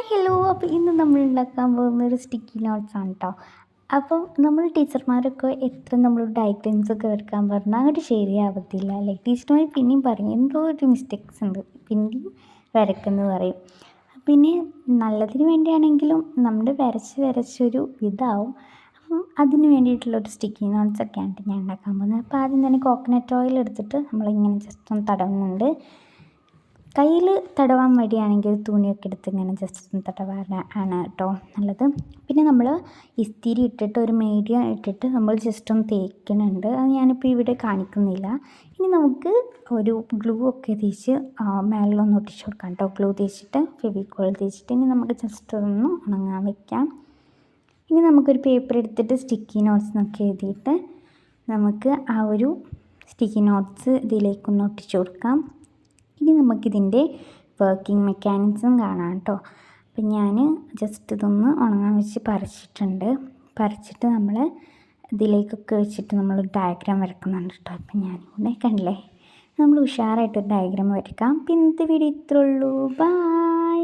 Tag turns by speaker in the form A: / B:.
A: Hello. അപ്പോൾ ഇന്ന് നമ്മൾ ഉണ്ടാക്കാൻ പോകുന്നൊരു സ്റ്റിക്കി നോട്ട്സ് ആണ് കേട്ടോ. അപ്പം നമ്മൾ ടീച്ചർമാരൊക്കെ എത്ര നമ്മൾ ഡയഗ്രാംസൊക്കെ വരയ്ക്കാൻ പറഞ്ഞാൽ അങ്ങോട്ട് ശരിയാവത്തില്ല. അല്ലേ? ടീച്ചർമാർ പിന്നെയും പറയും എന്തോ ഒരു മിസ്റ്റേക്സ് ഉണ്ട്, പിന്നെയും വരയ്ക്കുമെന്ന് പറയും. പിന്നെ നല്ലതിന് വേണ്ടിയാണെങ്കിലും നമ്മുടെ വരച്ചൊരു ഇതാവും. അപ്പം അതിന് വേണ്ടിയിട്ടുള്ളൊരു സ്റ്റിക്കി നോട്ട്സൊക്കെയാണ് ഞാൻ ഉണ്ടാക്കാൻ പോകുന്നത്. അപ്പോൾ ആദ്യം തന്നെ കോക്കനട്ട് ഓയിൽ എടുത്തിട്ട് നമ്മളിങ്ങനെ ജസ്റ്റ് ഒന്ന് തടവുന്നുണ്ട്. കയ്യിൽ തടവാൻ മടിയാണെങ്കിൽ തുണിയൊക്കെ എടുത്ത് ഇങ്ങനെ ജസ്റ്റ് ഒന്ന് തടവാൻ ആണ് കേട്ടോ നല്ലത്. പിന്നെ നമ്മൾ ഇസ്തിരി ഇട്ടിട്ട് ഒരു മീഡിയം ഇട്ടിട്ട് നമ്മൾ ജസ്റ്റ് ഒന്ന് തേക്കുന്നുണ്ട്. അത് ഞാനിപ്പോൾ ഇവിടെ കാണിക്കുന്നില്ല. ഇനി നമുക്ക് ഒരു ഗ്ലൂ ഒക്കെ തേച്ച് മേളിലൊന്ന് ഒട്ടിച്ച് കൊടുക്കാം കേട്ടോ. ഗ്ലൂ തേച്ചിട്ട് ഫെവിക്കോൾ തേച്ചിട്ട് ഇനി നമുക്ക് ജസ്റ്റ് ഒന്ന് ഉണങ്ങാൻ വെക്കാം. ഇനി നമുക്കൊരു പേപ്പർ എടുത്തിട്ട് സ്റ്റിക്കി നോട്ട്സ് എന്നൊക്കെ എഴുതിയിട്ട് നമുക്ക് ആ ഒരു സ്റ്റിക്കി നോട്ട്സ് ഇതിലേക്കൊന്ന് ഒട്ടിച്ച് കൊടുക്കാം. ഇനി നമുക്കിതിൻ്റെ വർക്കിംഗ് മെക്കാനിസം കാണാം കേട്ടോ. അപ്പം ഞാൻ ജസ്റ്റ് ഇതൊന്ന് ഉണങ്ങാൻ വെച്ച് പറിച്ചിട്ട് നമ്മൾ ഇതിലേക്കൊക്കെ വെച്ചിട്ട് നമ്മൾ ഡയഗ്രാം വരക്കുന്നുണ്ട് കേട്ടോ. അപ്പം ഞാനിവിടെ കണ്ടില്ലേ, നമ്മൾ ഉഷാറായിട്ടൊരു ഡയഗ്രാം വരയ്ക്കാം. പിന്നെ ഇന്നത്തെ വീഡിയോ ഇത്രേ ഉള്ളൂ. ബൈ.